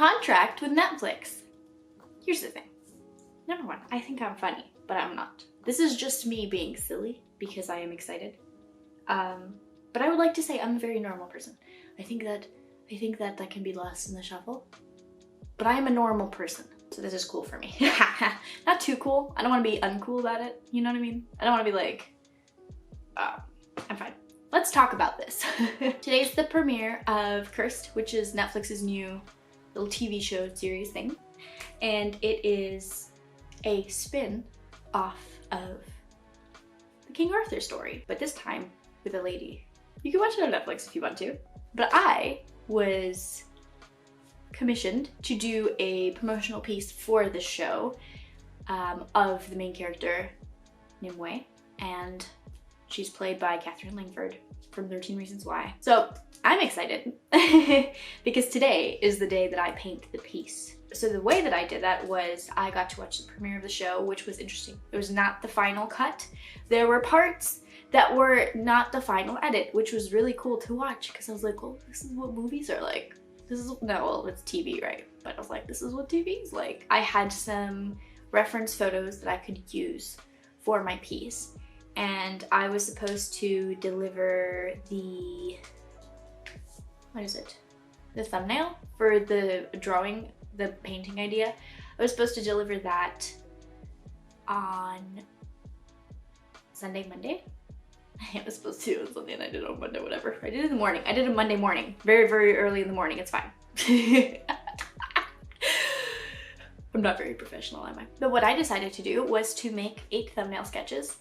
contract with Netflix. Here's the thing. Number one, I think I'm funny, but I'm not. This is just me being silly because I am excited. But I would like to say I'm a very normal person. I think that can be lost in the shuffle. But I am a normal person, so this is cool for me. Not too cool. I don't want to be uncool about it. You know what I mean? I don't want to be like, I'm fine. Let's talk about this. Today's the premiere of Cursed, which is Netflix's new little TV show series thing. And it is a spin off of the King Arthur story, but this time with a lady. You can watch it on Netflix if you want to. But I was commissioned to do a promotional piece for the show of the main character, Nimue, and she's played by Catherine Langford from 13 Reasons Why. So I'm excited because today is the day that I paint the piece. So the way that I did that was I got to watch the premiere of the show, which was interesting. It was not the final cut. There were parts that were not the final edit, which was really cool to watch because I was like, well, this is what movies are like. Well, it's TV, right? But I was like, this is what TV is like. I had some reference photos that I could use for my piece, and I was supposed to deliver the, the thumbnail for the drawing, the painting idea. I was supposed to deliver that on Monday. I was supposed to on Sunday and I did it on Monday, whatever. I did it in the morning. I did it Monday morning. Very, very early in the morning. It's fine. I'm not very professional, am I? But what I decided to do was to make 8 thumbnail sketches,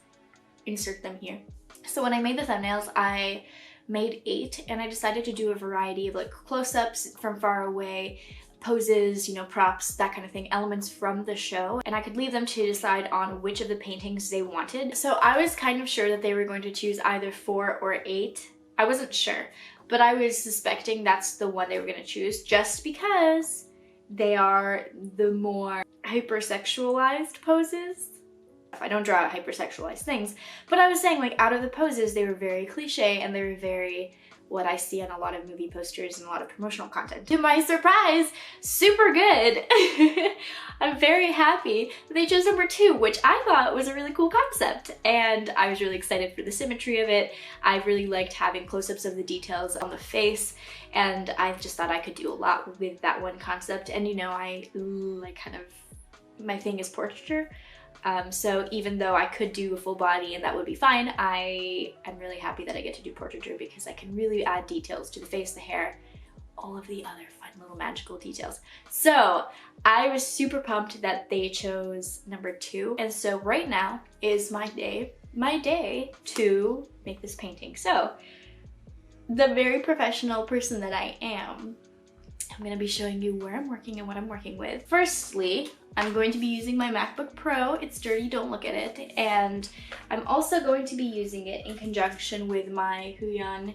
insert them here. So when I made the thumbnails, I made 8 and I decided to do a variety of like close-ups from far away, poses, you know, props, that kind of thing, elements from the show, and I could leave them to decide on which of the paintings they wanted. So I was kind of sure that they were going to choose either 4 or 8. I wasn't sure, but I was suspecting that's the one they were going to choose just because they are the more hypersexualized poses. I don't draw hypersexualized things, but I was saying like out of the poses, they were very cliche and they were very what I see on a lot of movie posters and a lot of promotional content. To my surprise, super good. I'm very happy that they chose number 2, which I thought was a really cool concept. And I was really excited for the symmetry of it. I really liked having close-ups of the details on the face. And I just thought I could do a lot with that one concept. And you know, I like kind of, my thing is portraiture. So even though I could do a full body and that would be fine, I'm really happy that I get to do portraiture because I can really add details to the face, the hair, all of the other fun little magical details. So I was super pumped that they chose number 2. And so right now is my day to make this painting. So the very professional person that I am, I'm gonna be showing you where I'm working and what I'm working with. Firstly, I'm going to be using my MacBook Pro. It's dirty, don't look at it. And I'm also going to be using it in conjunction with my Huion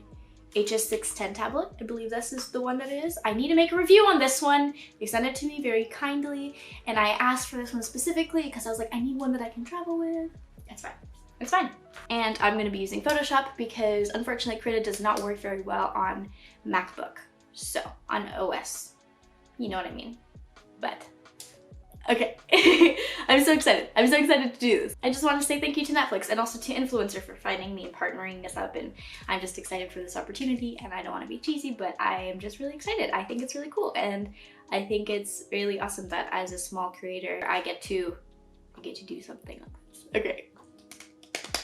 HS610 tablet. I believe this is the one that it is. I need to make a review on this one. They sent it to me very kindly, and I asked for this one specifically because I was like, I need one that I can travel with. It's fine. It's fine. And I'm gonna be using Photoshop because unfortunately Krita does not work very well on MacBook. So, on OS. You know what I mean. But, okay. I'm so excited. I'm so excited to do this. I just want to say thank you to Netflix and also to Influencer for finding me and partnering us up, and I'm just excited for this opportunity, and I don't want to be cheesy, but I am just really excited. I think it's really cool, and I think it's really awesome that as a small creator, I get to do something on this. Okay.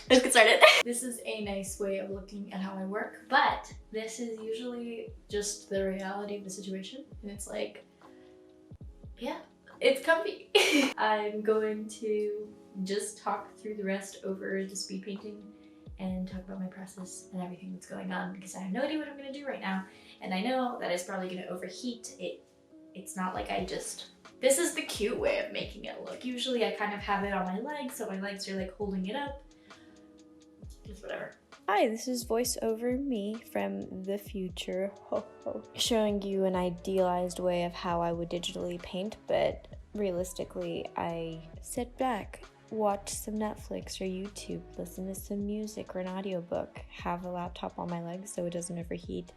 Let's get started. This is a nice way of looking at how I work, but this is usually just the reality of the situation. And it's like, yeah, it's comfy. I'm going to just talk through the rest over the speed painting and talk about my process and everything that's going on because I have no idea what I'm gonna do right now. And I know that it's probably gonna overheat. It's not like this is the cute way of making it look. Usually I kind of have it on my legs, so my legs are like holding it up. Just whatever. Hi, this is voiceover me from the future, ho ho, showing you an idealized way of how I would digitally paint, but realistically, I sit back, watch some Netflix or YouTube, listen to some music or an audiobook, have a laptop on my legs so it doesn't overheat,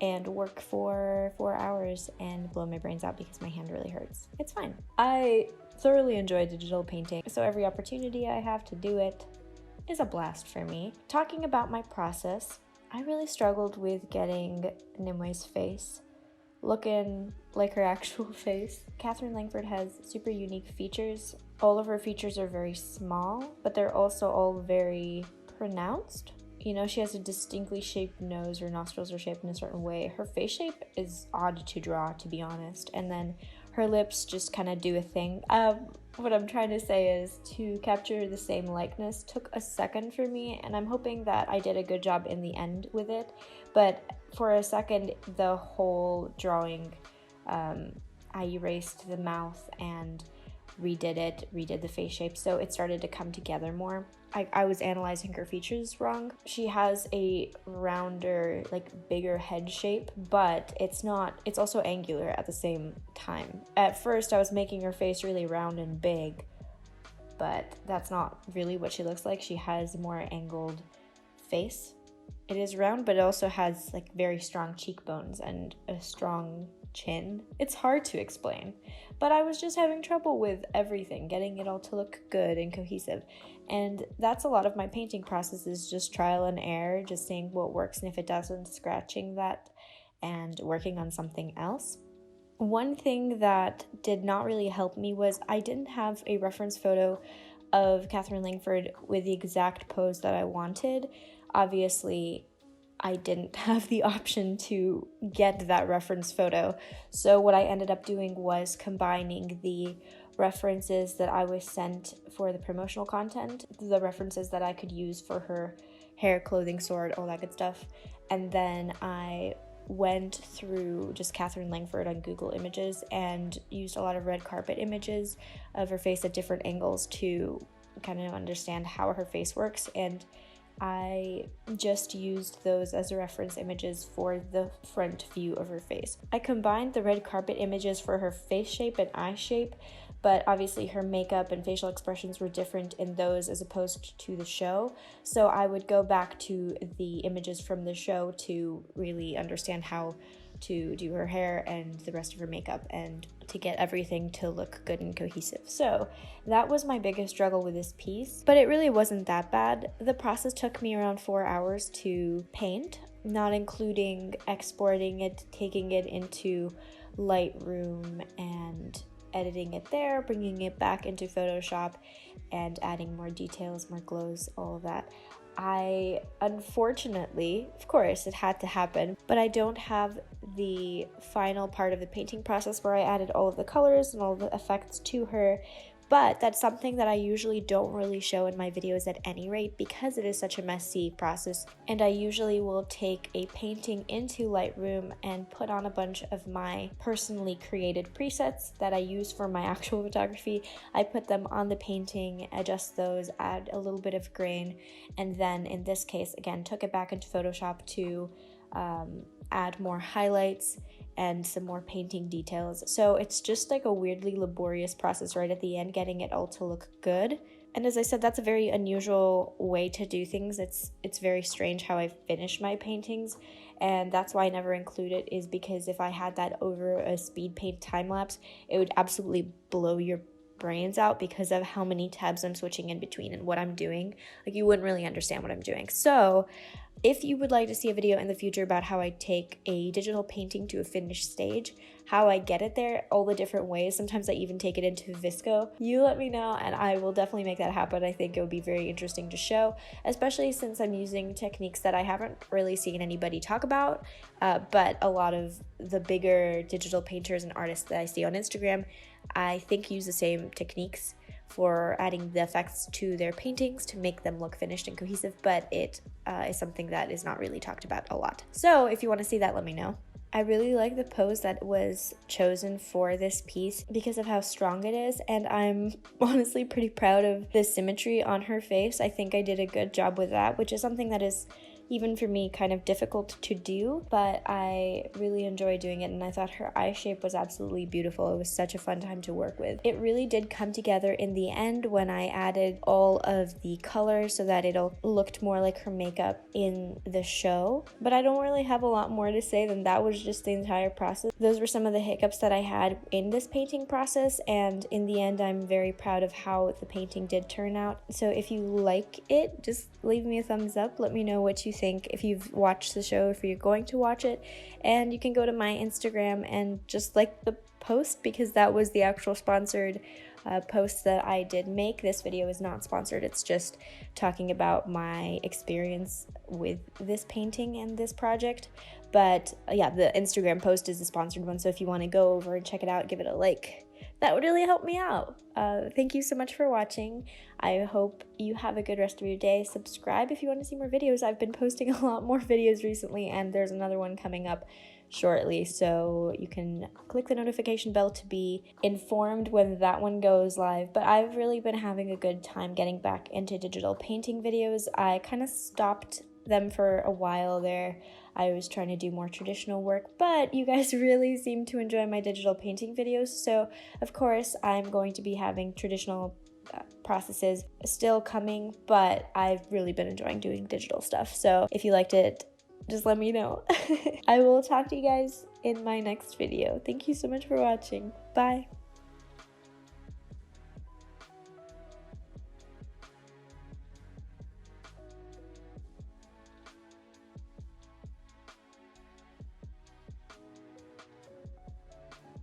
and work for 4 hours and blow my brains out because my hand really hurts. It's fine. I thoroughly enjoy digital painting, so every opportunity I have to do it is a blast for me. Talking about my process, I really struggled with getting Nimwe's face looking like her actual face. Catherine Langford has super unique features. All of her features are very small, but they're also all very pronounced. You know, she has a distinctly shaped nose, her nostrils are shaped in a certain way. Her face shape is odd to draw, to be honest. And then her lips just kind of do a thing. What I'm trying to say is to capture the same likeness took a second for me, and I'm hoping that I did a good job in the end with it. But for a second, the whole drawing, I erased the mouth and redid the face shape, so it started to come together more. I was analyzing her features wrong. She has a rounder, like bigger head shape, but it's also angular at the same time. At first I was making her face really round and big, but that's not really what she looks like. She has a more angled face. It is round, but it also has like very strong cheekbones and a strong chin. It's hard to explain, but I was just having trouble with everything, getting it all to look good and cohesive. And that's a lot of my painting process, is just trial and error, just seeing what works, and if it doesn't, scratching that and working on something else. One thing that did not really help me was I didn't have a reference photo of Catherine Langford with the exact pose that I wanted. Obviously, I didn't have the option to get that reference photo. So what I ended up doing was combining the references that I was sent for the promotional content, the references that I could use for her hair, clothing, sword, all that good stuff. And then I went through just Catherine Langford on Google Images and used a lot of red carpet images of her face at different angles to kind of understand how her face works, and I just used those as reference images for the front view of her face. I combined the red carpet images for her face shape and eye shape, but obviously her makeup and facial expressions were different in those as opposed to the show. So I would go back to the images from the show to really understand how to do her hair and the rest of her makeup and to get everything to look good and cohesive. So that was my biggest struggle with this piece, but it really wasn't that bad. The process took me around 4 hours to paint, not including exporting it, taking it into Lightroom and editing it there, bringing it back into Photoshop and adding more details, more glows, all of that. I unfortunately, of course it had to happen, but I don't have the final part of the painting process where I added all of the colors and all of the effects to her. But that's something that I usually don't really show in my videos at any rate, because it is such a messy process. And I usually will take a painting into Lightroom and put on a bunch of my personally created presets that I use for my actual photography. I put them on the painting, adjust those, add a little bit of grain, and then in this case, again, took it back into Photoshop to add more highlights and some more painting details. So it's just like a weirdly laborious process right at the end, getting it all to look good. And as I said, that's a very unusual way to do things. It's very strange how I finish my paintings, and that's why I never include it, is because if I had that over a speed paint time lapse, it would absolutely blow your brains out because of how many tabs I'm switching in between and what I'm doing. Like, you wouldn't really understand what I'm doing. So if you would like to see a video in the future about how I take a digital painting to a finished stage, how I get it there, all the different ways, sometimes I even take it into Visco, you let me know and I will definitely make that happen. I think it would be very interesting to show, especially since I'm using techniques that I haven't really seen anybody talk about, but a lot of the bigger digital painters and artists that I see on Instagram, I think use the same techniques for adding the effects to their paintings to make them look finished and cohesive, but it is something that is not really talked about a lot. So if you want to see that, let me know. I really like the pose that was chosen for this piece because of how strong it is, and I'm honestly pretty proud of the symmetry on her face. I think I did a good job with that, which is something that is even for me, kind of difficult to do, but I really enjoy doing it, and I thought her eye shape was absolutely beautiful. It was such a fun time to work with. It really did come together in the end when I added all of the colors so that it looked more like her makeup in the show, but I don't really have a lot more to say than that was just the entire process. Those were some of the hiccups that I had in this painting process, and in the end, I'm very proud of how the painting did turn out. So if you like it, just leave me a thumbs up. Let me know what you think if you've watched the show, if you're going to watch it, and you can go to my Instagram and just like the post, because that was the actual sponsored post that I did make. This video is not sponsored, it's just talking about my experience with this painting and this project. But yeah, the Instagram post is the sponsored one, so if you want to go over and check it out, give it a like, that would really help me out. Thank you so much for watching. I hope you have a good rest of your day. Subscribe if you want to see more videos. I've been posting a lot more videos recently, and there's another one coming up shortly, so you can click the notification bell to be informed when that one goes live. But I've really been having a good time getting back into digital painting videos. I kind of stopped them for a while there. I was trying to do more traditional work, but you guys really seem to enjoy my digital painting videos, so of course I'm going to be having traditional processes still coming, but I've really been enjoying doing digital stuff. So if you liked it, just let me know. I will talk to you guys in my next video. Thank you so much for watching. Bye.